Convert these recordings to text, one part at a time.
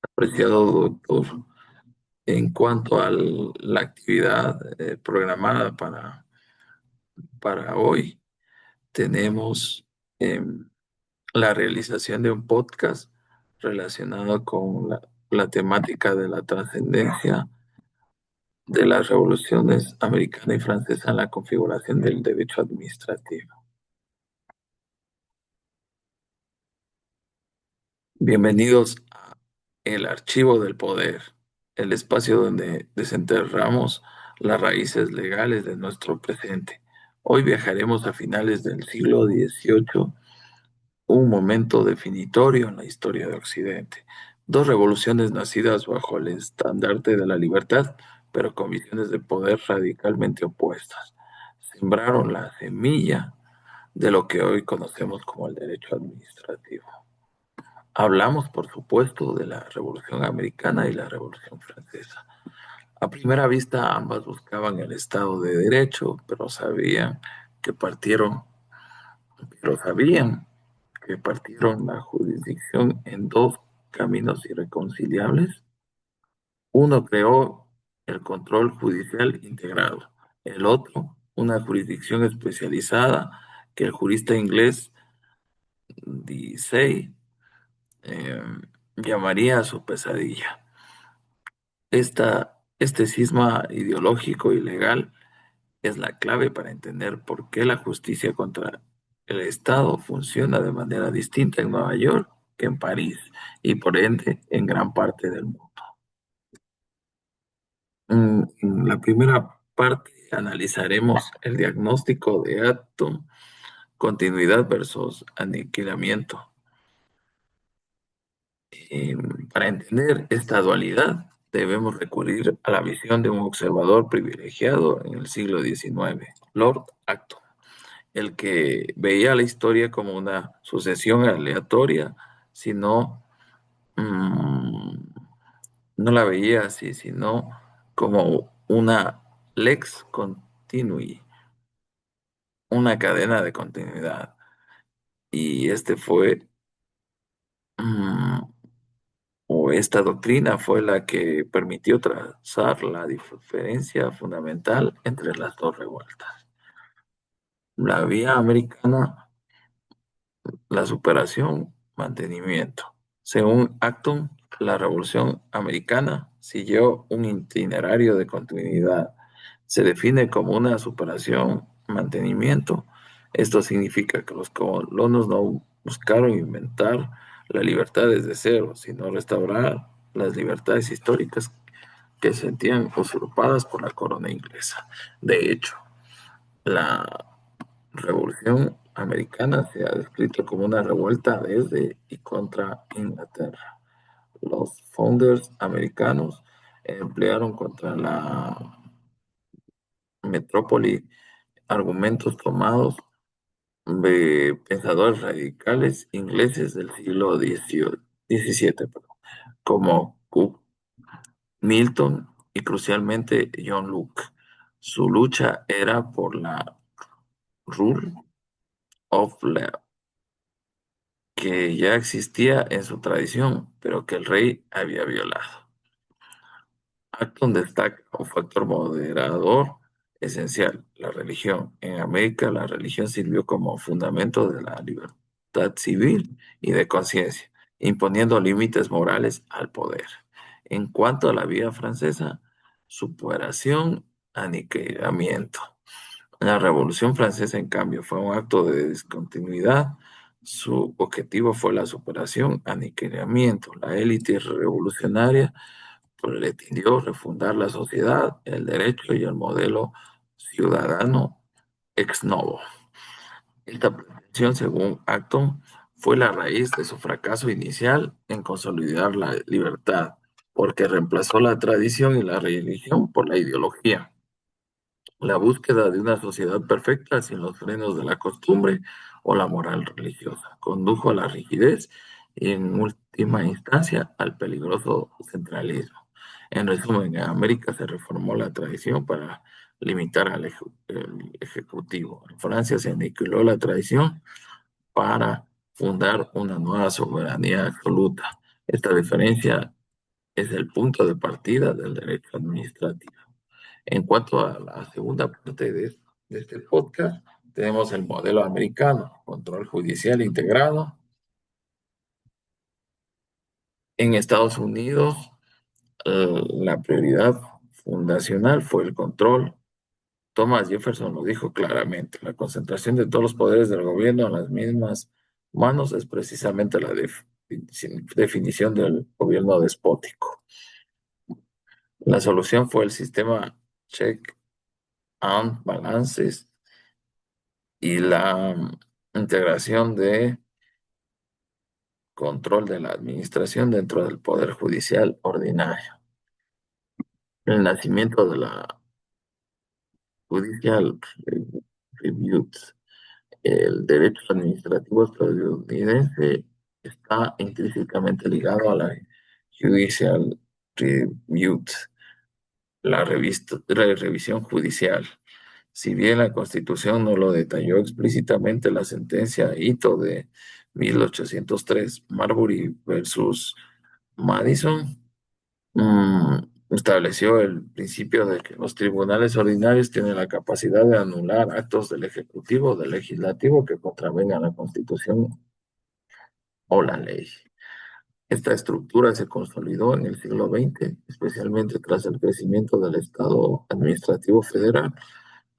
Apreciado doctor, en cuanto a la actividad programada para hoy, tenemos em, la realización de un podcast relacionado con la temática de la trascendencia de las revoluciones americana y francesa en la configuración del derecho administrativo. Bienvenidos a El Archivo del Poder, el espacio donde desenterramos las raíces legales de nuestro presente. Hoy viajaremos a finales del siglo XVIII, un momento definitorio en la historia de Occidente. Dos revoluciones nacidas bajo el estandarte de la libertad, pero con visiones de poder radicalmente opuestas. Sembraron la semilla de lo que hoy conocemos como el derecho administrativo. Hablamos, por supuesto, de la Revolución Americana y la Revolución Francesa. A primera vista, ambas buscaban el Estado de Derecho, pero sabían que partieron la jurisdicción en dos caminos irreconciliables. Uno creó el control judicial integrado, el otro, una jurisdicción especializada que el jurista inglés Deasy eh, llamaría su pesadilla. Este cisma ideológico y legal es la clave para entender por qué la justicia contra el Estado funciona de manera distinta en Nueva York que en París y por ende en gran parte del mundo. En la primera parte analizaremos el diagnóstico de acto, continuidad versus aniquilamiento. Para entender esta dualidad, debemos recurrir a la visión de un observador privilegiado en el siglo XIX, Lord Acton, el que veía la historia como una sucesión aleatoria, sino mm, no la veía así, sino como una lex continui, una cadena de continuidad. Y mm, esta doctrina fue la que permitió trazar la diferencia fundamental entre las dos revueltas. La vía americana, la superación, mantenimiento. Según Acton, la Revolución Americana siguió un itinerario de continuidad. Se define como una superación, mantenimiento. Esto significa que los colonos no buscaron inventar la libertad desde cero, sino restaurar las libertades históricas que se sentían usurpadas por la corona inglesa. De hecho, la Revolución Americana se ha descrito como una revuelta desde y contra Inglaterra. Los founders americanos emplearon contra la metrópoli argumentos tomados de pensadores radicales ingleses del siglo XVII, perdón, como Cook, Milton y crucialmente John Locke. Su lucha era por la rule of law, que ya existía en su tradición, pero que el rey había violado. Acton destaca un factor moderador esencial, la religión. En América, la religión sirvió como fundamento de la libertad civil y de conciencia, imponiendo límites morales al poder. En cuanto a la vía francesa, superación, aniquilamiento. La Revolución Francesa, en cambio, fue un acto de discontinuidad. Su objetivo fue la superación, aniquilamiento. La élite revolucionaria pretendió refundar la sociedad, el derecho y el modelo ciudadano ex novo. Esta pretensión, según Acton, fue la raíz de su fracaso inicial en consolidar la libertad, porque reemplazó la tradición y la religión por la ideología. La búsqueda de una sociedad perfecta sin los frenos de la costumbre o la moral religiosa condujo a la rigidez y en última instancia al peligroso centralismo. En resumen, en América se reformó la tradición para limitar el ejecutivo. En Francia se aniquiló la tradición para fundar una nueva soberanía absoluta. Esta diferencia es el punto de partida del derecho administrativo. En cuanto a la segunda parte de este podcast, tenemos el modelo americano, control judicial integrado. En Estados Unidos, la prioridad fundacional fue el control. Thomas Jefferson lo dijo claramente, la concentración de todos los poderes del gobierno en las mismas manos es precisamente la definición del gobierno despótico. La solución fue el sistema check and balances y la integración de control de la administración dentro del Poder Judicial ordinario. El nacimiento de la Judicial Review. El derecho administrativo estadounidense está intrínsecamente ligado a la Judicial Review, la revisión judicial. Si bien la Constitución no lo detalló explícitamente, la sentencia Ito de 1803, Marbury versus Madison, mm, estableció el principio de que los tribunales ordinarios tienen la capacidad de anular actos del Ejecutivo o del Legislativo que contravengan la Constitución o la ley. Esta estructura se consolidó en el siglo XX, especialmente tras el crecimiento del Estado Administrativo Federal,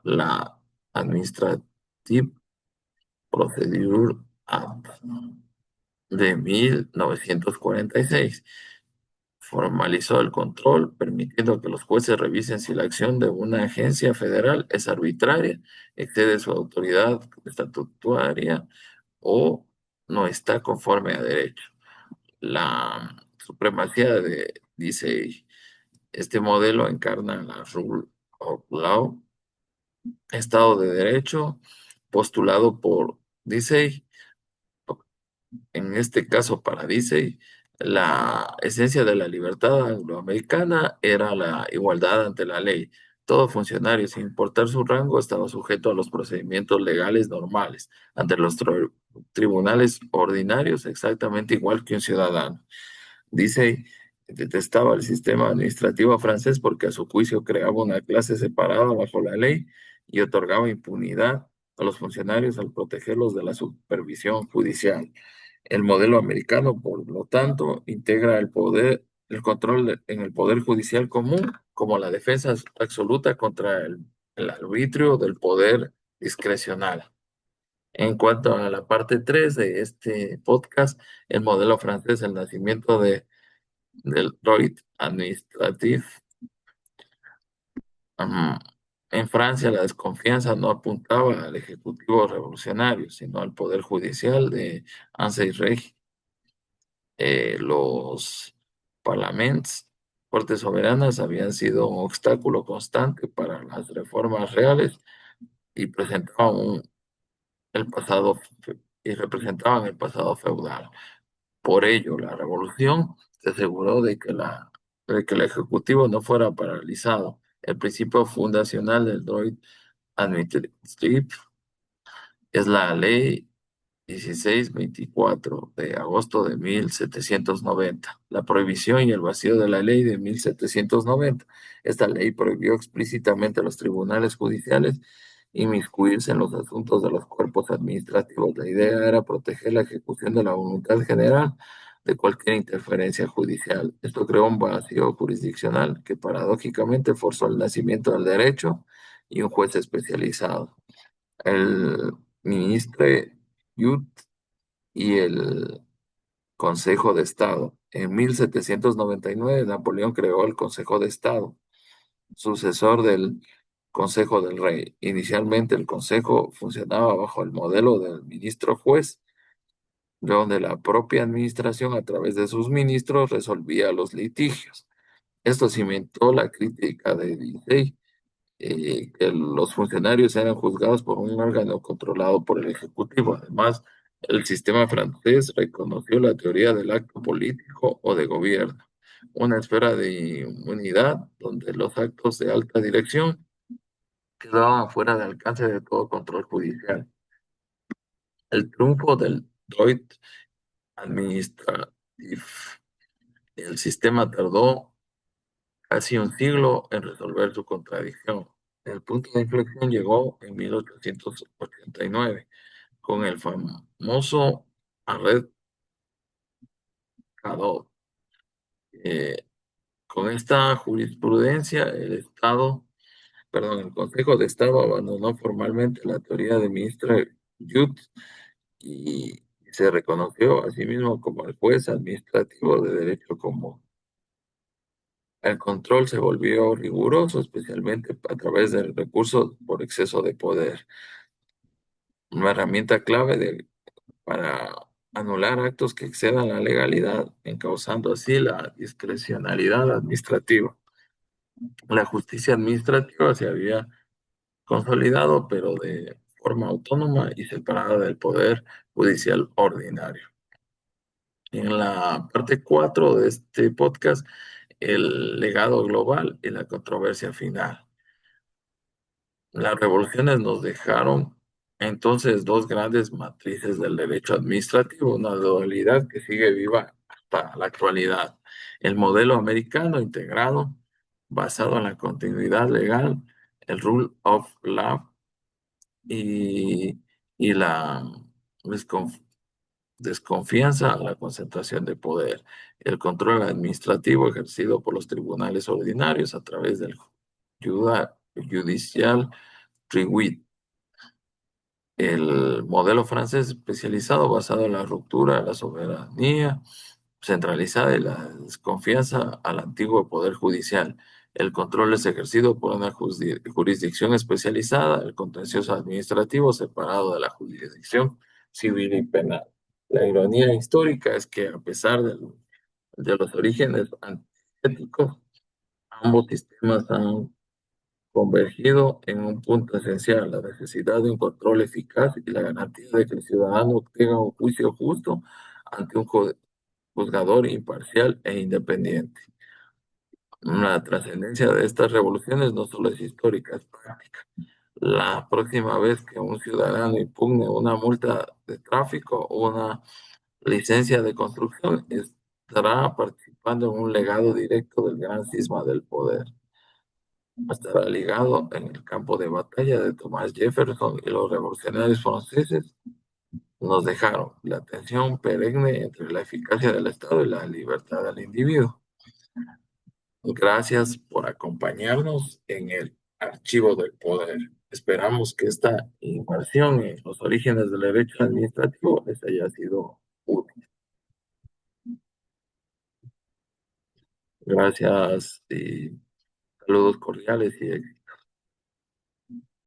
la Administrative Procedure Act de 1946 formalizó el control, permitiendo que los jueces revisen si la acción de una agencia federal es arbitraria, excede su autoridad estatutaria o no está conforme a derecho. La supremacía dice, este modelo encarna la rule of law, Estado de Derecho, postulado por Dicey. En este caso, para Dicey, la esencia de la libertad angloamericana era la igualdad ante la ley. Todo funcionario, sin importar su rango, estaba sujeto a los procedimientos legales normales ante los tribunales ordinarios, exactamente igual que un ciudadano. Dice que detestaba el sistema administrativo francés porque a su juicio creaba una clase separada bajo la ley y otorgaba impunidad a los funcionarios al protegerlos de la supervisión judicial. El modelo americano, por lo tanto, integra el poder, el control en el poder judicial común como la defensa absoluta contra el arbitrio del poder discrecional. En cuanto a la parte 3 de este podcast, el modelo francés, el nacimiento del droit administratif. Ujú. En Francia, la desconfianza no apuntaba al Ejecutivo revolucionario, sino al Poder Judicial de Ancien Régime. Los parlamentos, cortes soberanas, habían sido un obstáculo constante para las reformas reales y el pasado y representaban el pasado feudal. Por ello, la revolución se aseguró de que el Ejecutivo no fuera paralizado. El principio fundacional del droit administratif es la ley 1624 de agosto de 1790, la prohibición y el vacío de la ley de 1790. Esta ley prohibió explícitamente a los tribunales judiciales inmiscuirse en los asuntos de los cuerpos administrativos. La idea era proteger la ejecución de la voluntad general de cualquier interferencia judicial. Esto creó un vacío jurisdiccional que paradójicamente forzó el nacimiento del derecho y un juez especializado. El ministro Youth y el Consejo de Estado. En 1799, Napoleón creó el Consejo de Estado, sucesor del Consejo del Rey. Inicialmente, el Consejo funcionaba bajo el modelo del ministro juez, donde la propia administración, a través de sus ministros, resolvía los litigios. Esto cimentó la crítica de Diday, que los funcionarios eran juzgados por un órgano controlado por el Ejecutivo. Además, el sistema francés reconoció la teoría del acto político o de gobierno, una esfera de inmunidad donde los actos de alta dirección quedaban fuera de alcance de todo control judicial. El triunfo del droit administratif el sistema tardó casi un siglo en resolver su contradicción. El punto de inflexión llegó en 1889 con el famoso Arred Cadot. Eh, con esta jurisprudencia, el Consejo de Estado abandonó formalmente la teoría de Mr. Youth y se reconoció a sí mismo como el juez administrativo de derecho común. El control se volvió riguroso, especialmente a través del recurso por exceso de poder, una herramienta clave para anular actos que excedan la legalidad, encauzando así la discrecionalidad administrativa. La justicia administrativa se había consolidado, pero de forma autónoma y separada del poder judicial ordinario. En la parte 4 de este podcast, el legado global y la controversia final. Las revoluciones nos dejaron entonces dos grandes matrices del derecho administrativo, una dualidad que sigue viva hasta la actualidad. El modelo americano integrado, basado en la continuidad legal, el rule of law y, y la desconf- desconfianza a la concentración de poder, el control administrativo ejercido por los tribunales ordinarios a través del judicial tribuit. El modelo francés especializado basado en la ruptura de la soberanía centralizada y la desconfianza al antiguo poder judicial. El control es ejercido por una jurisdicción especializada, el contencioso administrativo separado de la jurisdicción civil y penal. La ironía histórica es que a pesar de los orígenes antiéticos, ambos sistemas han convergido en un punto esencial, la necesidad de un control eficaz y la garantía de que el ciudadano tenga un juicio justo ante un juzgador imparcial e independiente. La trascendencia de estas revoluciones no solo es histórica, es práctica. La próxima vez que un ciudadano impugne una multa de tráfico o una licencia de construcción, estará participando en un legado directo del gran cisma del poder. Estará ligado en el campo de batalla de Thomas Jefferson y los revolucionarios franceses nos dejaron la tensión perenne entre la eficacia del Estado y la libertad del individuo. Gracias por acompañarnos en el Archivo del Poder. Esperamos que esta inmersión en los orígenes del derecho administrativo les haya sido útil. Gracias y saludos cordiales y